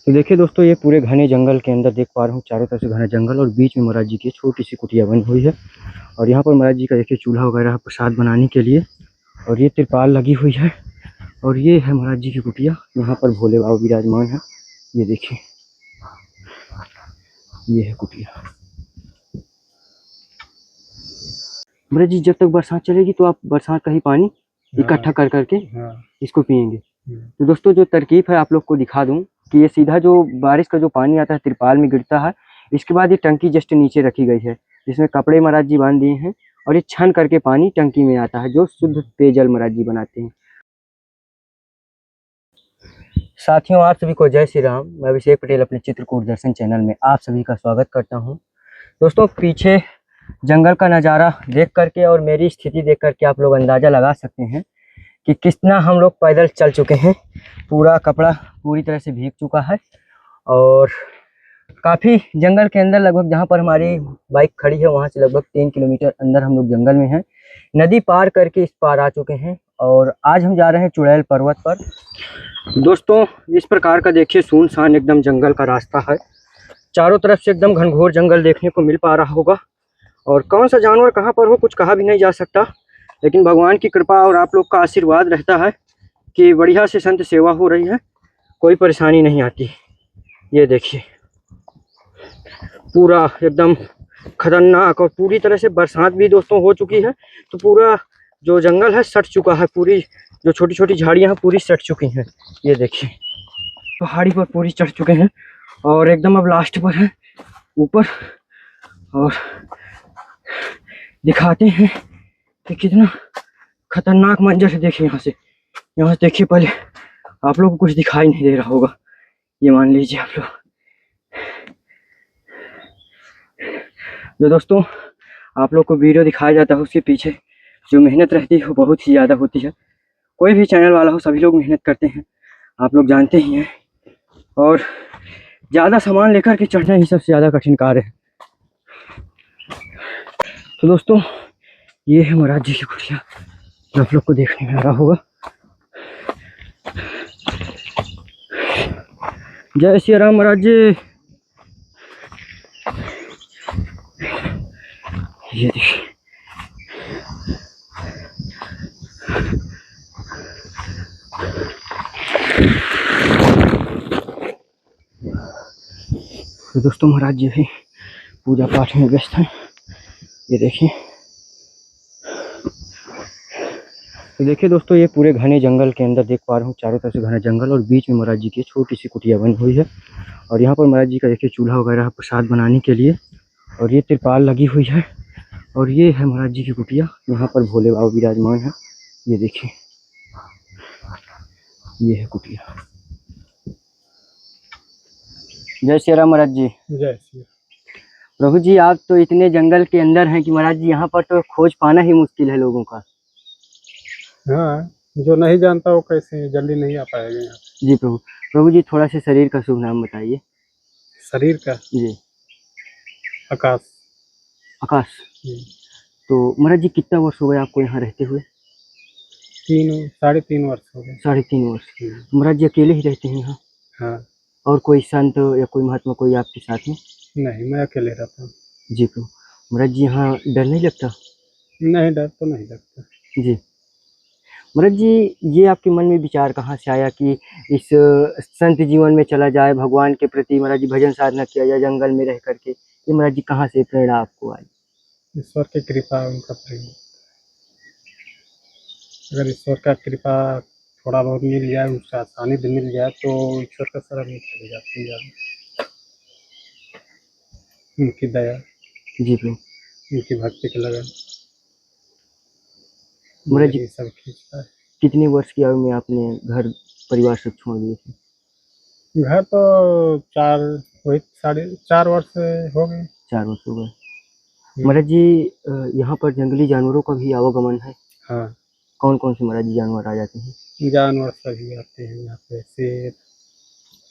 तो देखिए दोस्तों, ये पूरे घने जंगल के अंदर देख पा रहा हूँ, चारों तरफ से घना जंगल और बीच में महाराज जी की छोटी सी कुटिया बनी हुई है। और यहाँ पर महाराज जी का देखिए चूल्हा वगैरह प्रसाद बनाने के लिए, और ये तिरपाल लगी हुई है। और ये है महाराज जी की कुटिया, यहाँ पर भोले बाबा विराजमान है। ये देखिए, ये है कुटिया। महाराज जी, जब तक बरसात चलेगी तो आप बरसात का ही पानी इकट्ठा कर करके इसको पियेंगे। तो दोस्तों, जो तरकीब है आप लोग को दिखा दूं कि ये सीधा जो बारिश का जो पानी आता है तिरपाल में गिरता है, इसके बाद ये टंकी जस्ट नीचे रखी गई है, जिसमें कपड़े महाराज जी बांध दिए हैं। और ये छन करके पानी टंकी में आता है, जो शुद्ध पेयजल महाराज जी बनाते हैं। साथियों, आप सभी को जय श्री राम। मैं अभिषेक पटेल अपने चित्रकूट दर्शन चैनल में आप सभी का स्वागत करता हूँ। दोस्तों, पीछे जंगल का नज़ारा देख करके और मेरी स्थिति देख करके आप लोग अंदाज़ा लगा सकते हैं कि कितना हम लोग पैदल चल चुके हैं। पूरा कपड़ा पूरी तरह से भीग चुका है और काफ़ी जंगल के अंदर, लगभग जहाँ पर हमारी बाइक खड़ी है वहाँ से लगभग 3 किलोमीटर अंदर हम लोग जंगल में हैं। नदी पार करके इस पार आ चुके हैं और आज हम जा रहे हैं चुड़ैल पर्वत पर। दोस्तों, इस प्रकार का देखिए सुनसान एकदम जंगल का रास्ता है। चारों तरफ से एकदम घनघोर जंगल देखने को मिल पा रहा होगा। और कौन सा जानवर कहाँ पर हो कुछ कहा भी नहीं जा सकता, लेकिन भगवान की कृपा और आप लोग का आशीर्वाद रहता है कि बढ़िया से संत सेवा हो रही है, कोई परेशानी नहीं आती। ये देखिए, पूरा एकदम खतरनाक और पूरी तरह से बरसात भी दोस्तों हो चुकी है, तो पूरा जो जंगल है सट चुका है। पूरी जो छोटी छोटी झाड़ियाँ हैं पूरी सट चुकी हैं। ये देखिए, पहाड़ी पर पूरी चढ़ चुके हैं और एकदम अब लास्ट पर है ऊपर। और दिखाते हैं कि कितना खतरनाक मंजर है। देखिए यहाँ से देखिए, पहले आप लोग को कुछ दिखाई नहीं दे रहा होगा, ये मान लीजिए आप लोग। जो दोस्तों आप लोग को वीडियो दिखाया जाता है उसके पीछे जो मेहनत रहती है वो बहुत ही ज़्यादा होती है। कोई भी चैनल वाला हो, सभी लोग मेहनत करते हैं, आप लोग जानते ही हैं। और ज़्यादा सामान लेकर के चढ़ना ही सबसे ज़्यादा कठिन कार्य है। तो दोस्तों, ये है महाराज जी की कुटिया, जो आप लोग को देखने में आ रहा होगा। जय श्री राम महाराज जी। ये देखिए, तो दोस्तों महाराज जी भी पूजा पाठ में व्यस्त हैं। ये देखिए, तो देखिए दोस्तों, ये पूरे घने जंगल के अंदर देख पा रहा हूँ, चारों तरफ से घना जंगल और बीच में महाराज जी की छोटी सी कुटिया बनी हुई है। और यहाँ पर महाराज जी का देखिए चूल्हा वगैरह प्रसाद बनाने के लिए, और ये तिरपाल लगी हुई है। और ये है महाराज जी की कुटिया, यहाँ पर भोले बाबा विराजमान है। ये देखिए, ये है कुटिया। जय श्री राम महाराज जी। जय श्री राम। प्रभु जी, आप तो इतने जंगल के अंदर हैं कि महाराज जी यहाँ पर तो खोज पाना ही मुश्किल है लोगों का। हाँ, जो नहीं जानता वो कैसे जल्दी नहीं आ पाएगा यहाँ। जी प्रभु। प्रभु जी, थोड़ा सा शरीर का शुभ नाम बताइए। शरीर का? जी। आकाश। आकाश। तो महाराज जी, कितना वर्ष हो गया आपको यहाँ रहते हुए? 3.5 वर्ष हो गए। 3.5 वर्ष। महाराज जी अकेले ही रहते हैं यहाँ? हाँ। और कोई संत या कोई महात्मा कोई आपके साथ में? नहीं, मैं अकेले रहता हूँ। जी प्रभु। महाराज जी, यहाँ डर नहीं लगता? नहीं, डर तो नहीं लगता। जी। महाराज जी, ये आपके मन में विचार कहाँ से आया कि इस संत जीवन में चला जाए, भगवान के प्रति महाराज जी भजन साधना किया जाए जंगल में रह करके? ये महाराज जी कहाँ से प्रेरणा आपको आई? ईश्वर की कृपा, उनका प्रेम। अगर ईश्वर का कृपा थोड़ा बहुत मिल जाए, उसका आसानी से मिल जाए तो ईश्वर का शरण में चले जाते हैं। उनकी दया, जी प्रभु। उनकी भक्ति के लगन महाराज जी, सब खींचता है। कितने वर्ष की आयु में आपने घर परिवार सब छोड़ दिए थे? घर तो 4.5 वर्ष हो गए। 4 वर्ष हो गए। महाराज जी, यहाँ पर जंगली जानवरों का भी आवागमन है? हाँ। कौन कौन से महाराज जी जानवर आ जाते हैं? जानवर सभी आते हैं यहाँ पे, शेर,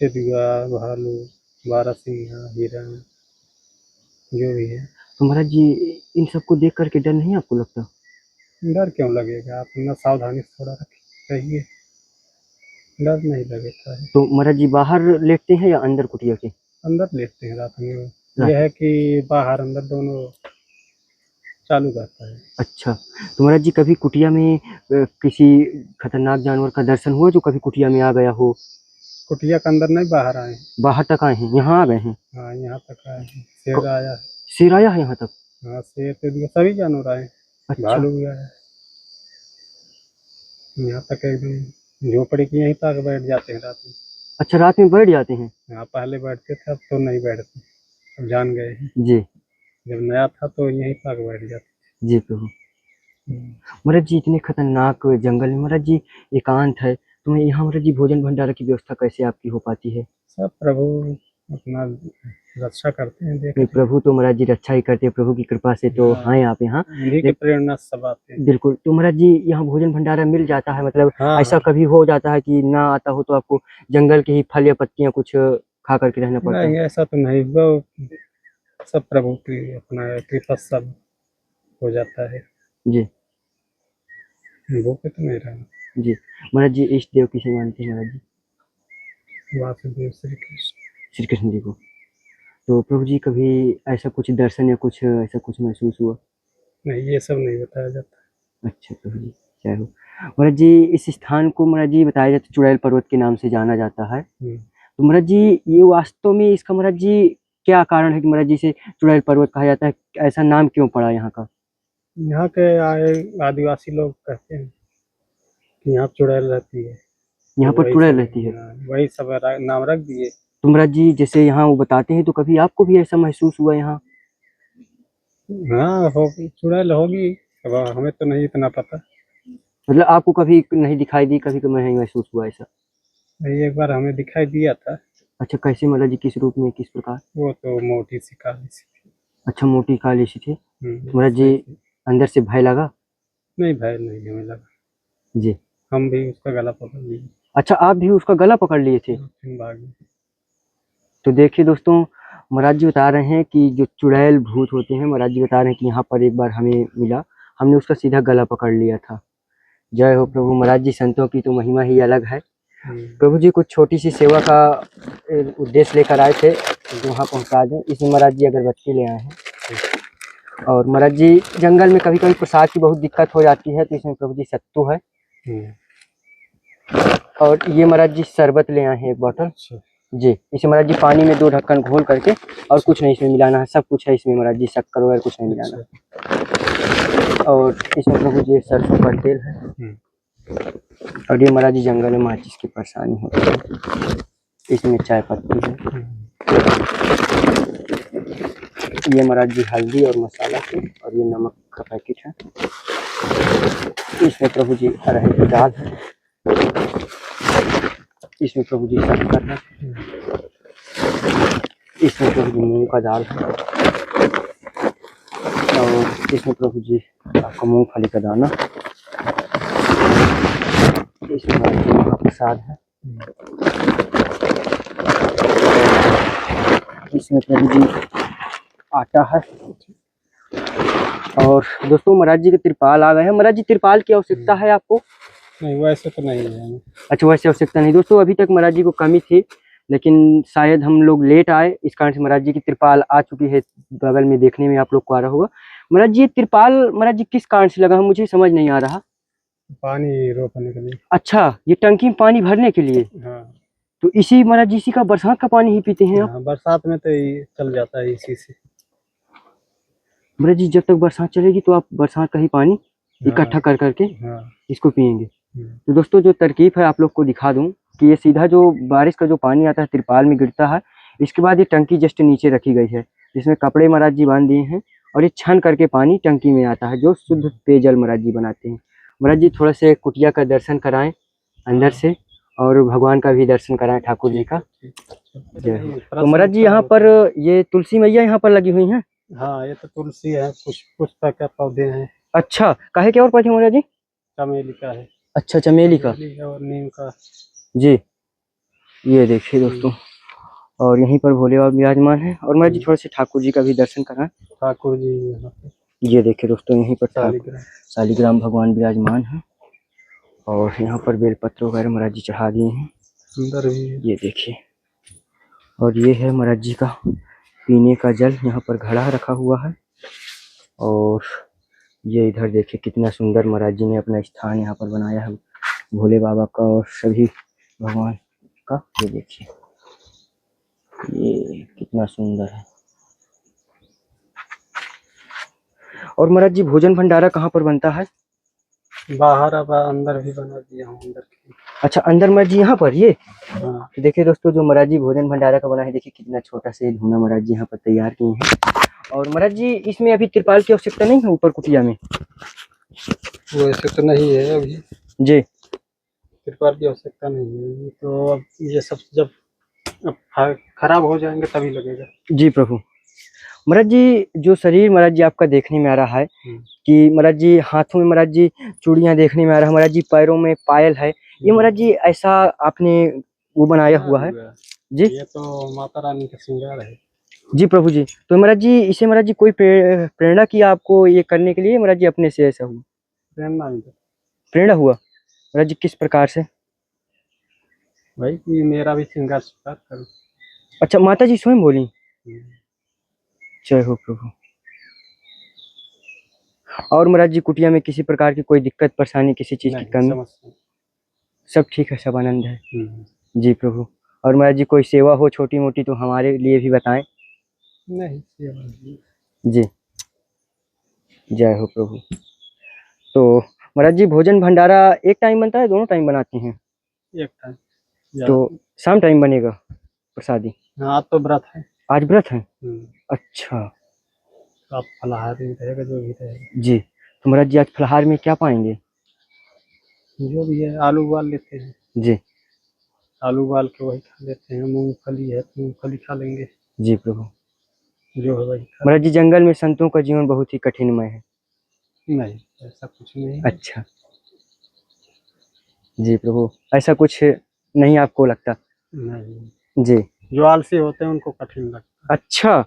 तेंदुआ, भालू, बारहसिंगा, हिरण, जो भी है। तो महाराज जी, इन सबको देख करके डर नहीं आपको लगता? डर क्यों लगेगा, आप अपना सावधानी से थोड़ा रहिए, डर नहीं लगता है। तो महाराज जी बाहर लेटते हैं या अंदर कुटिया के? अंदर लेटते हैं रात में। रात यह है कि बाहर अंदर दोनों चालू रहता है। अच्छा, तो महाराज जी कभी कुटिया में किसी खतरनाक जानवर का दर्शन हुआ जो कभी कुटिया में आ गया हो? कुटिया के अंदर नहीं, बाहर आए हैं। बाहर तक आए हैं, यहाँ आ गए हैं? हाँ, यहाँ तक आए हैं। शेर आया है। शेर आया है यहाँ तक? हाँ, शेर तेंदुआ सभी जानवर आए हैं। अच्छा, भालू भी आया है। यहाँ तक एकदम झोपड़ी की यहीं तक बैठ जाते हैं रात में। अच्छा रात में बैठ जाते हैं? हाँ, पहले बैठते थे, अब तो नहीं बैठते, अब जान गए हैं। जी जब नया था तो यहीं तक बैठ जाते। जी प्रभु। महाराज जी इतने खतरनाक जंगल में महाराज जी एकांत है, तो मैं यहाँ महाराज जी भोजन भंडारा की व्यवस्था कैसे आपकी हो पाती है? सब प्रभु अपना रक्षा करते हैं। नहीं, देख प्रभु तो महाराज जी रक्षा ही करते हैं, प्रभु की कृपा से तो हाँ। हैं आप यहाँ। उन्हीं की प्रेरणा से सब आते हैं। बिल्कुल, तो महाराज जी यहाँ भोजन भंडारा मिल जाता है, मतलब हाँ, ऐसा कभी हो जाता है कि ना आता हो तो आपको जंगल के ही फल या पत्तियां कुछ खा करके रहना पड़ता नहीं है? ऐसा तो नहीं, वो सब प्रभु की अपना कृपा सब हो जाता है। जी वो पे तो नहीं रहना। जी। महाराज जी इष्ट देव किसे मानते हैं महाराज जी? वासुदेव श्री कृष्ण। श्री कृष्ण जी को। तो प्रभु जी कभी ऐसा कुछ दर्शन या कुछ ऐसा कुछ महसूस हुआ? नहीं, ये सब नहीं बताया जाता। अच्छा प्रभु जी, जय हो। महाराज जी इस स्थान को महाराज जी बताया जाता है चुड़ैल पर्वत के नाम से जाना जाता है, तो महाराज जी ये वास्तव में इसका महाराज जी क्या कारण है कि महाराज जी से चुड़ैल पर्वत कहा जाता है? ऐसा नाम क्यों पड़ा यहाँ का? यहाँ के आए आदिवासी लोग कहते हैं कि यहाँ चुड़ैल रहती है, यहाँ पर वही चुड़ैल सब रहती है? वही सब नाम रख दिए। तो महाराज जी जैसे यहाँ वो बताते हैं, तो कभी आपको भी ऐसा महसूस हुआ यहाँ? हाँ, होगी चुड़ैल होगी, अब हमें तो नहीं इतना पता। मतलब आपको कभी नहीं दिखाई दी, कभी कभी नहीं महसूस हुआ ऐसा? नहीं, एक बार हमें दिखाई दिया था। अच्छा कैसे महाराज जी, किस रूप में, किस प्रकार? वो तो मोटी सी काली सी थी। अच्छा मोटी काली सी थी। हम्म, महाराज जी अंदर से भय लगा? नहीं, भय नहीं हमें लगा। जी। हम भी उसका गला पकड़ लिए, अच्छा आप भी उसका गला पकड़ लिए थे? फिर भाग गए। तो देखिए दोस्तों, महाराज जी बता रहे हैं कि जो चुड़ैल भूत होते हैं, महाराज जी बता रहे हैं कि यहाँ पर एक बार हमें मिला, हमने उसका सीधा गला पकड़ लिया था। जय हो प्रभु। महाराज जी संतों की तो महिमा ही अलग है। प्रभु जी कुछ छोटी सी सेवा का उद्देश्य लेकर आए थे, तो वहाँ पहुँचा दें। इसमें महाराज जी अगरबत्ती ले आए हैं। और महाराज जी जंगल में कभी कभी प्रसाद की बहुत दिक्कत हो जाती है, तो इसमें प्रभु जी सत्तू है। और ये महाराज जी शरबत ले आए हैं एक बोतल। जी, इसे महाराज जी पानी में 2 ढक्कन घोल करके, और कुछ नहीं इसमें मिलाना है, सब कुछ है इसमें महाराज जी, शक्कर वगैरह कुछ नहीं मिलाना। और इसमें प्रभु जी सरसों का तेल है। और ये महाराज जी जंगल में माचिस की परेशानी होती है। इसमें चाय पत्ती है। ये महाराज जी हल्दी और मसाला है, और ये नमक का पैकेट है। इसमें प्रभु जी अरहर की दाल है। इसमें प्रभु जी शक्कर है। इसमें प्रभु जी मूंग का दाल है। और इसमें प्रभु जी आपका मूंगफली का दाना। इसमें प्रसाद है। इसमें प्रभु जी आटा है। और दोस्तों महाराज जी के त्रिपाल आ गए हैं। महाराज जी त्रिपाल की आवश्यकता है आपको? नहीं, वैसे तो नहीं है। अच्छा वैसे आवश्यकता नहीं। दोस्तों अभी तक महाराज जी को कमी थी, लेकिन शायद हम लोग लेट आए, इस कारण से महाराज जी की त्रिपाल आ चुकी है। बगल में देखने में आप लोग को आ रहा होगा। महाराज जी त्रिपाल महाराज जी किस कारण से लगा है, मुझे समझ नहीं आ रहा। पानी रोकने के लिए। अच्छा ये टंकी में पानी भरने के लिए? हाँ। तो इसी महाराज जी इसी का बरसात का पानी ही पीते हैं आप? हाँ, बरसात में तो ये चल जाता है इसी से। महाराज जी जब तक बरसात चलेगी तो आप बरसात का ही पानी इकट्ठा कर करके इसको पियेंगे? तो दोस्तों जो तरकीब है आप लोग को दिखा दूं कि ये सीधा जो बारिश का जो पानी आता है त्रिपाल में गिरता है, इसके बाद ये टंकी जस्ट नीचे रखी गई है, जिसमें कपड़े महाराज जी बांध दिए हैं, और ये छन करके पानी टंकी में आता है, जो शुद्ध पेयजल महाराज जी बनाते हैं। महाराज जी थोड़ा से कुटिया का दर्शन कराएं अंदर से, और भगवान का भी दर्शन कराएं, ठाकुर जी का। तो महाराज जी यहाँ पर ये तुलसी मैया यहाँ पर लगी हुई है? हाँ, ये तो तुलसी है, कुछ पुष्प के पौधे हैं। अच्छा काहे के और पौधे महाराज जी? चमेली का है। अच्छा चमेली का और नीम का। जी। ये देखिए दोस्तों, और यहीं पर भोले बाबा विराजमान है। और महाराज जी थोड़ा से ठाकुर जी का भी दर्शन कराएं। ठाकुर जी यहाँ पे। ये देखिए दोस्तों, यहीं पर शालिग्राम। शालिग्राम भगवान विराजमान है। और यहाँ पर बेलपत्र वगैरह महाराज जी चढ़ा दिए हैं। अंदर भी है। ये देखिए, और ये है महाराज जी का पीने का जल, यहाँ पर घड़ा रखा हुआ है। और ये इधर देखिए कितना सुंदर महाराज जी ने अपना स्थान यहाँ पर बनाया है भोले बाबा का और सभी भगवान का। ये देखिए, ये कितना सुंदर है। और महाराज जी भोजन भंडारा कहाँ पर बनता है? बाहर अब अंदर भी बना दिया हूँ अंदर की। अच्छा, अंदर महाराज जी यहाँ पर ये। हाँ तो देखिए दोस्तों, जो महाराज जी भोजन भंडारा का बना है, देखिए कितना छोटा सा धूना महाराज जी यहाँ पर तैयार किए हैं। और महाराज जी इसमें अभी त्रिपाल की आवश्यकता नहीं है ऊपर कुटिया में? वैसे तो नहीं है अभी, जी त्रिपाल की आवश्यकता नहीं है। ये तो अब ये सब जब अब खराब हो जाएंगे तभी लगेगा। जी प्रभु। महाराज जी जो शरीर महाराज जी आपका देखने में आ रहा है कि महाराज जी हाथों में महाराज जी चूड़ियां देखने में आ रहा है, महाराज जी पैरों में पायल है, ये महाराज जी ऐसा आपने वो बनाया हुआ है? जी ये तो माता रानी का श्रृंगार है। जी प्रभु जी। तो महाराज जी इसे महाराज जी कोई प्रेरणा किया आपको ये करने के लिए महाराज जी, अपने से ऐसा हुआ? प्रेरणा भी तो प्रेरणा हुआ महाराज जी, किस प्रकार से? भाई कि मेरा भी श्रृंगार स्वीकार करो। अच्छा, माता जी स्वयं बोली? जय हो प्रभु। और महाराज जी कुटिया में किसी प्रकार की कोई दिक्कत परेशानी, किसी चीज की नहीं, कमी? समस्या सब ठीक है, सब आनंद है। हम्म। जी प्रभु। और महाराज जी कोई सेवा हो छोटी मोटी तो हमारे लिए भी बताएं। नहीं, सेवा नहीं। जी जय हो प्रभु। तो महाराज जी भोजन भंडारा एक टाइम बनता है, दोनों टाइम बनाते हैं? एक टाइम तो शाम टाइम बनेगा प्रसादी? हाँ, आज तो व्रत है। आज व्रत है? हम्म। अच्छा तो आप फलाहार भी रहेगा, जो भी रहेगा। जी। तो महाराज जी आज फलाहार में क्या पाएंगे? जो भी है आलू उबाल लेते हैं, जी आलू उबाल के वही खा लेते हैं। मूंगफली है तो मूंगफली खा लेंगे, जी प्रभु। जो है वही खा महाराज जी जंगल में संतों का जीवन बहुत ही कठिनमय है। नहीं, ऐसा कुछ नहीं है। अच्छा जी प्रभु, ऐसा कुछ नहीं आपको लगता? नहीं, जी जो आलसी होते हैं उनको कठिन लगता अच्छा,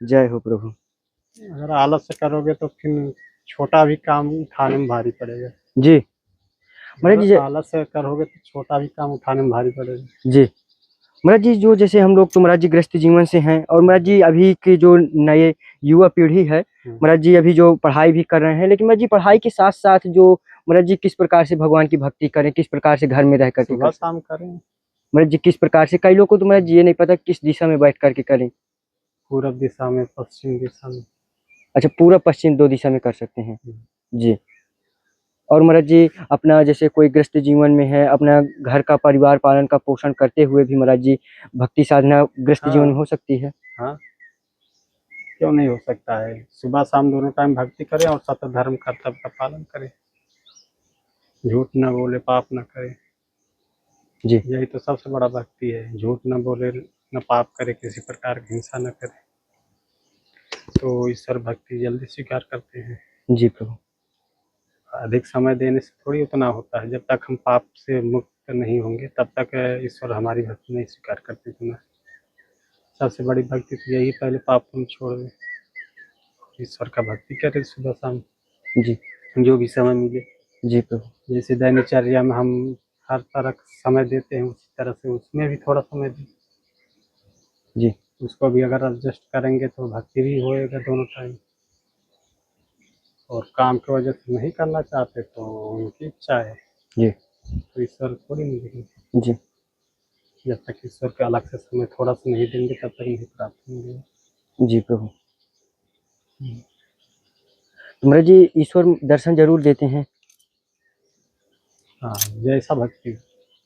जय हो प्रभु। है। अगर आलस से करोगे तो फिर छोटा भी काम उठाने में भारी पड़ेगा। जी महाराज जी अगर आलस से करोगे तो छोटा भी काम उठाने में भारी पड़ेगा। जी महाराज जी, जो जैसे हम लोग तो महाराज जी गृहस्थ जीवन से हैं, और महाराज जी अभी के जो नए युवा पीढ़ी है महाराज जी, अभी जो पढ़ाई भी कर रहे हैं, लेकिन महाराज जी पढ़ाई के साथ साथ जो महाराज जी किस प्रकार से भगवान की भक्ति करें, किस प्रकार से घर में रह करके सुबह करें शाम करें, महाराज जी, किस प्रकार से? कई लोग को तो महाराज जी ये नहीं पता किस दिशा में बैठ करके करें। पूरब दिशा में, पश्चिम दिशा में। अच्छा, पूरा पश्चिम दो दिशा में कर सकते हैं। जी। और महाराज जी अपना जैसे कोई गृहस्थ जीवन में है, अपना घर का परिवार पालन का पोषण करते हुए भी महाराज जी भक्ति साधना गृहस्थ जीवन में हो सकती है? हाँ, क्यों नहीं हो सकता है। सुबह शाम दोनों टाइम भक्ति करें और सतत धर्म कर्तव्य का पालन करें, झूठ न बोले, पाप न करे। जी यही तो सबसे बड़ा भक्ति है। झूठ न बोले, न पाप करे, किसी प्रकार की हिंसा न करे, तो ईश्वर भक्ति जल्दी स्वीकार करते हैं। जी प्रभु। अधिक समय देने से थोड़ी उतना होता है। जब तक हम पाप से मुक्त नहीं होंगे तब तक ईश्वर हमारी भक्ति नहीं स्वीकार करते। इतना सबसे बड़ी भक्ति तो यही, पहले पाप हम छोड़ दें, ईश्वर का भक्ति करें सुबह शाम, जी जो भी समय मिले। जी प्रभु। जैसे दैनिकचर्या में हम हर तरह का समय देते हैं, उसी तरह से उसमें भी थोड़ा समय दें। जी उसको भी अगर एडजस्ट करेंगे तो भक्ति भी होएगा दोनों टाइम। और काम की वजह से नहीं करना चाहते तो उनकी इच्छा है, जी तो ईश्वर थोड़ी नहीं देंगे। जी जब तक ईश्वर के अलग से समय थोड़ा सा नहीं देंगे तब तक नहीं प्राप्त होंगे। जी प्रभु। तो महाराज जी ईश्वर दर्शन जरूर देते हैं? हाँ, जैसा भक्ति हो।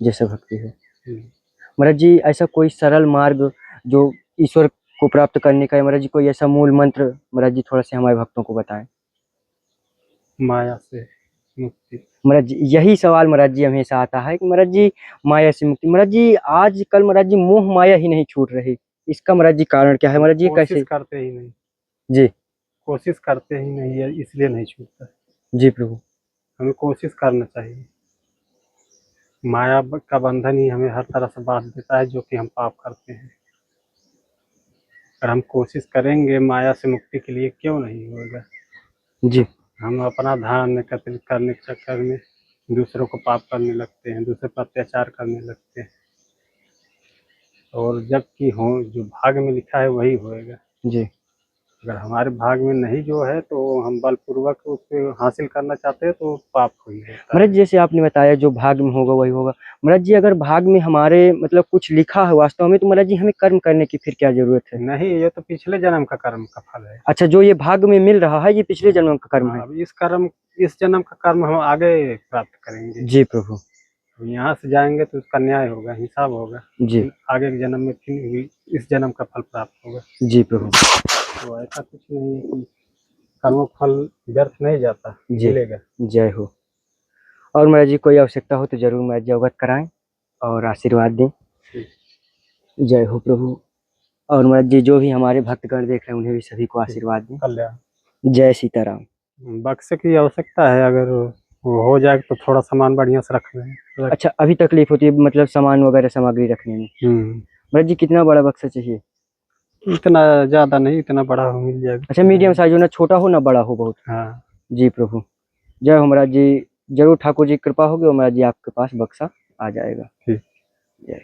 जैसा भक्ति है। हम्म। महाराज जी ऐसा कोई सरल मार्ग जो ईश्वर को प्राप्त करने का है महाराज जी, कोई ऐसा मूल मंत्र महाराज जी थोड़ा से हमारे भक्तों को बताएं। माया से मुक्ति। महाराज जी यही सवाल महाराज जी हमेशा आता है कि महाराज जी माया से मुक्ति, महाराज जी आजकल महाराज जी मोह माया ही नहीं छूट रही, इसका महाराज जी कारण क्या है महाराज जी? कैसे? कोशिश करते ही नहीं, जी कोशिश करते ही नहीं है, इसलिए नहीं छूटता। जी प्रभु। हमें कोशिश करना चाहिए। माया का बंधन ही हमें हर तरह से बांध देता है, जो कि हम पाप करते हैं। अगर हम कोशिश करेंगे माया से मुक्ति के लिए, क्यों नहीं होगा। जी हम अपना ध्यान एकत्रित करने के चक्कर में दूसरों को पाप करने लगते हैं, दूसरे पर अत्याचार करने लगते हैं। और जबकि हो जो भाग में लिखा है वही होएगा। जी। अगर हमारे भाग में नहीं जो है तो हम बलपूर्वक उसे हासिल करना चाहते हैं तो पाप हो ही होता है। महाराज जैसे आपने बताया जो भाग में होगा वही होगा। महाराज जी अगर भाग में हमारे मतलब कुछ लिखा है वास्तव में, तो महाराज जी हमें कर्म करने की फिर क्या जरूरत है? नहीं, ये तो पिछले जन्म का कर्म का फल है। अच्छा, जो ये भाग में मिल रहा है ये पिछले जन्म का कर्म है। अब इस जन्म का कर्म हम आगे प्राप्त करेंगे। जी प्रभु। तो यहाँ से जाएंगे तो उसका न्याय होगा, हिसाब होगा। जी। आगे के जन्म में फिर इस जन्म का फल प्राप्त होगा। जी प्रभु। तो ऐसा कुछ नहीं है कि कर्म फल व्यर्थ नहीं जाता, जी। मिलेगा। जय हो। और महाराज जी कोई आवश्यकता हो तो जरूर महाराज जी अवगत कराएं और आशीर्वाद दें। जय हो प्रभु। और महाराज जी जो भी हमारे भक्तगण देख रहे हैं उन्हें भी सभी को आशीर्वाद दें। कल्याण। जय सीताराम। बक्से की आवश्यकता है, अगर वो हो जाए तो थोड़ा सामान बढ़िया से रख लें। अच्छा, अभी तकलीफ होती है मतलब सामान वगैरह सामग्री रखने में? महाराज जी कितना बड़ा बक्सा चाहिए? इतना ज्यादा नहीं, इतना बड़ा हो मिल जाएगा। अच्छा, मीडियम साइज हो, ना छोटा हो ना बड़ा हो बहुत। हाँ। जी प्रभु। जय हो महाराज जी। जरूर ठाकुर जी की कृपा होगी और महाराज जी आपके पास बक्सा आ जाएगा। ठीक। जय।